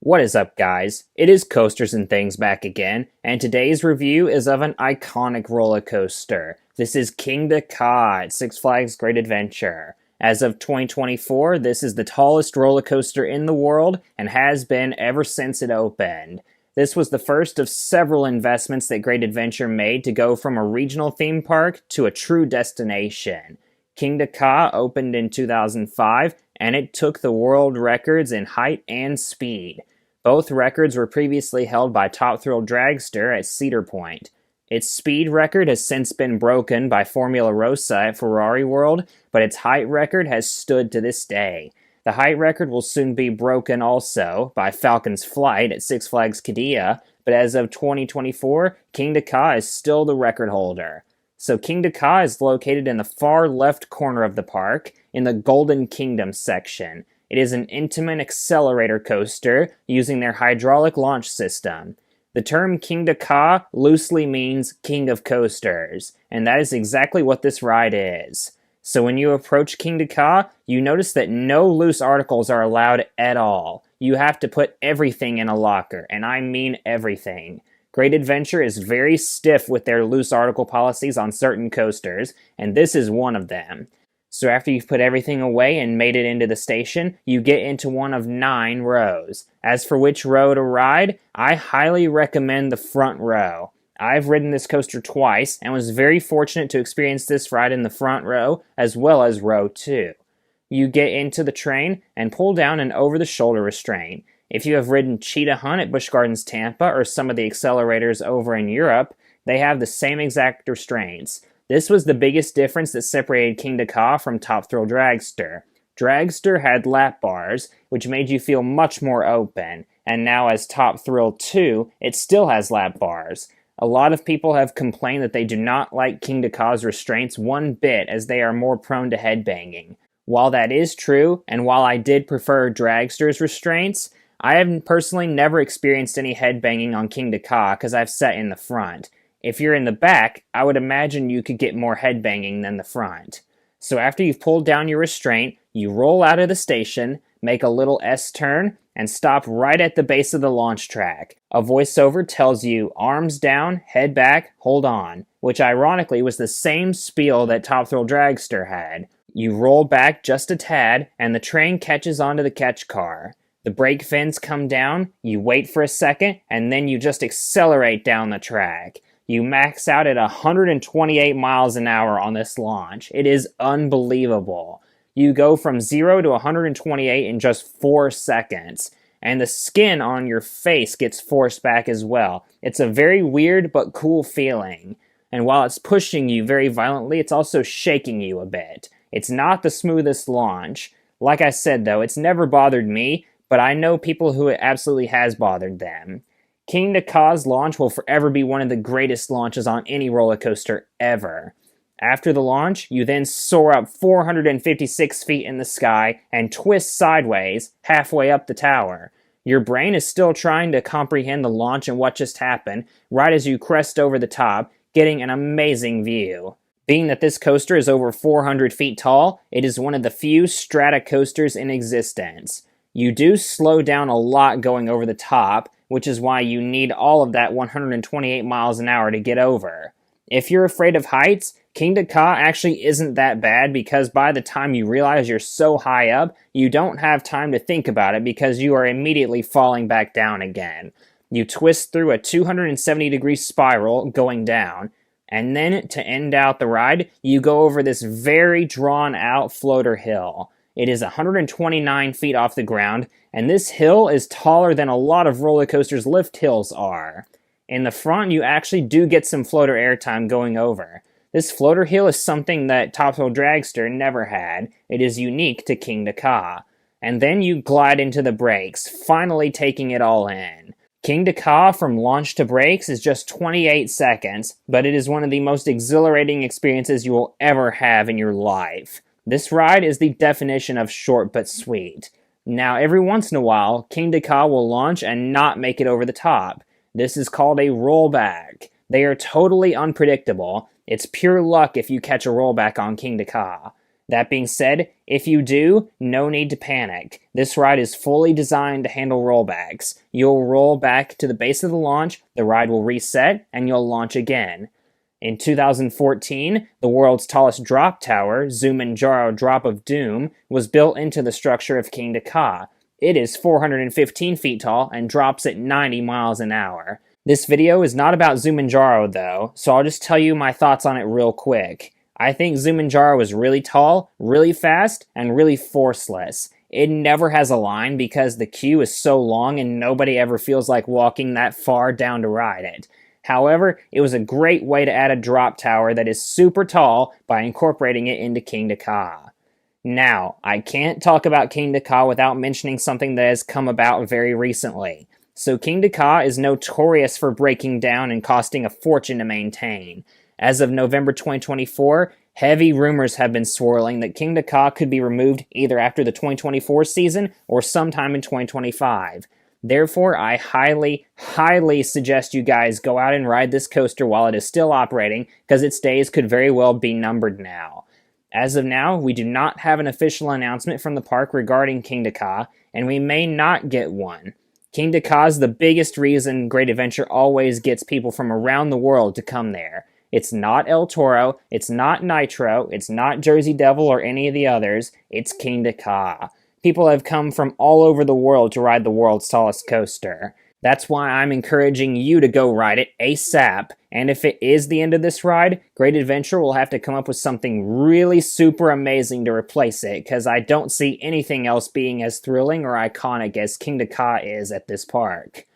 What is up, guys? It is Coasters and Things back again, and today's review is of an iconic roller coaster. This is Kingda Ka at Six Flags Great Adventure. As of 2024, this is the tallest roller coaster in the world and has been ever since it opened. This was the first of several investments that Great Adventure made to go from a regional theme park to a true destination. Kingda Ka opened in 2005, and it took the world records in height and speed. Both records were previously held by Top Thrill Dragster at Cedar Point. Its speed record has since been broken by Formula Rossa at Ferrari World, but its height record has stood to this day. The height record will soon be broken also by Falcon's Flight at Six Flags Qiddiya, but as of 2024, Kingda Ka is still the record holder. So Kingda Ka is located in the far left corner of the park, in the Golden Kingdom section. It is an intimate accelerator coaster using their hydraulic launch system. The term Kingda Ka loosely means King of Coasters, and that is exactly what this ride is. So when you approach Kingda Ka, you notice that no loose articles are allowed at all. You have to put everything in a locker, and I mean everything. Great Adventure is very stiff with their loose article policies on certain coasters, and this is one of them. So after you've put everything away and made it into the station, you get into one of 9 rows. As for which row to ride, I highly recommend the front row. I've ridden this coaster twice and was very fortunate to experience this ride in the front row as well as row 2. You get into the train and pull down an over-the-shoulder restraint. If you have ridden Cheetah Hunt at Busch Gardens Tampa or some of the accelerators over in Europe, they have the same exact restraints. This was the biggest difference that separated Kingda Ka from Top Thrill Dragster. Dragster had lap bars, which made you feel much more open, and now as Top Thrill 2, it still has lap bars. A lot of people have complained that they do not like Kingda Ka's restraints one bit as they are more prone to headbanging. While that is true, and while I did prefer Dragster's restraints, I have personally never experienced any headbanging on Kingda Ka because I've sat in the front. If you're in the back, I would imagine you could get more headbanging than the front. So after you've pulled down your restraint, you roll out of the station, make a little S-turn, and stop right at the base of the launch track. A voiceover tells you, arms down, head back, hold on, which ironically was the same spiel that Top Thrill Dragster had. You roll back just a tad, and the train catches onto the catch car. The brake fins come down, you wait for a second, and then you just accelerate down the track. You max out at 128 miles an hour on this launch. It is unbelievable. You go from 0 to 128 in just 4 seconds. And the skin on your face gets forced back as well. It's a very weird but cool feeling. And while it's pushing you very violently, it's also shaking you a bit. It's not the smoothest launch. Like I said though, it's never bothered me, but I know people who it absolutely has bothered them. Kingda Ka's launch will forever be one of the greatest launches on any roller coaster ever. After the launch, you then soar up 456 feet in the sky and twist sideways halfway up the tower. Your brain is still trying to comprehend the launch and what just happened, right as you crest over the top, getting an amazing view. Being that this coaster is over 400 feet tall, it is one of the few strata coasters in existence. You do slow down a lot going over the top, which is why you need all of that 128 miles an hour to get over. If you're afraid of heights, Kingda Ka actually isn't that bad because by the time you realize you're so high up, you don't have time to think about it because you are immediately falling back down again. You twist through a 270-degree spiral going down, and then to end out the ride, you go over this very drawn-out floater hill. It is 129 feet off the ground, and this hill is taller than a lot of roller coasters' lift hills are. In the front, you actually do get some floater airtime going over. This floater hill is something that Top Thrill Dragster never had. It is unique to Kingda Ka. And then you glide into the brakes, finally taking it all in. Kingda Ka from launch to brakes is just 28 seconds, but it is one of the most exhilarating experiences you will ever have in your life. This ride is the definition of short but sweet. Now, every once in a while, Kingda Ka will launch and not make it over the top. This is called a rollback. They are totally unpredictable. It's pure luck if you catch a rollback on Kingda Ka. That being said, if you do, no need to panic. This ride is fully designed to handle rollbacks. You'll roll back to the base of the launch, the ride will reset, and you'll launch again. In 2014, the world's tallest drop tower, Zumanjaro Drop of Doom, was built into the structure of Kingda Ka. It is 415 feet tall and drops at 90 miles an hour. This video is not about Zumanjaro though, so I'll just tell you my thoughts on it real quick. I think Zumanjaro is really tall, really fast, and really forceless. It never has a line because the queue is so long and nobody ever feels like walking that far down to ride it. However, it was a great way to add a drop tower that is super tall by incorporating it into Kingda Ka. Now, I can't talk about Kingda Ka without mentioning something that has come about very recently. So Kingda Ka is notorious for breaking down and costing a fortune to maintain. As of November 2024, heavy rumors have been swirling that Kingda Ka could be removed either after the 2024 season or sometime in 2025. Therefore, I highly suggest you guys go out and ride this coaster while it is still operating, because its days could very well be numbered now. As of now, we do not have an official announcement from the park regarding Kingda Ka, and we may not get one. Kingda Ka is the biggest reason Great Adventure always gets people from around the world to come there. It's not El Toro, it's not Nitro, it's not Jersey Devil or any of the others, it's Kingda Ka. People have come from all over the world to ride the world's tallest coaster. That's why I'm encouraging you to go ride it ASAP, and if it is the end of this ride, Great Adventure will have to come up with something really super amazing to replace it, because I don't see anything else being as thrilling or iconic as Kingda Ka is at this park.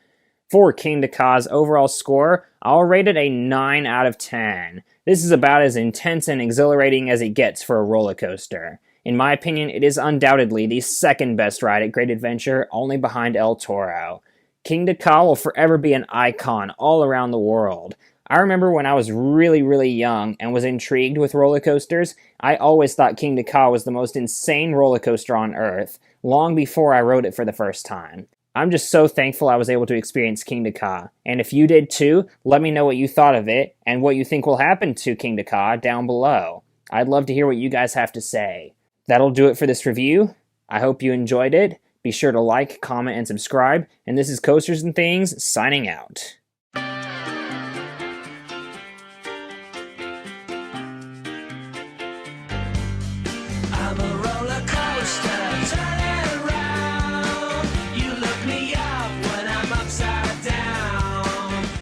For Kingda Ka's overall score, I'll rate it a 9 out of 10. This is about as intense and exhilarating as it gets for a roller coaster. In my opinion, it is undoubtedly the second best ride at Great Adventure, only behind El Toro. Kingda Ka will forever be an icon all around the world. I remember when I was really young and was intrigued with roller coasters, I always thought Kingda Ka was the most insane roller coaster on Earth, long before I rode it for the first time. I'm just so thankful I was able to experience Kingda Ka, and if you did too, let me know what you thought of it and what you think will happen to Kingda Ka down below. I'd love to hear what you guys have to say. That'll do it for this review. I hope you enjoyed it. Be sure to like, comment, and subscribe. And this is Coasters and Things, signing out.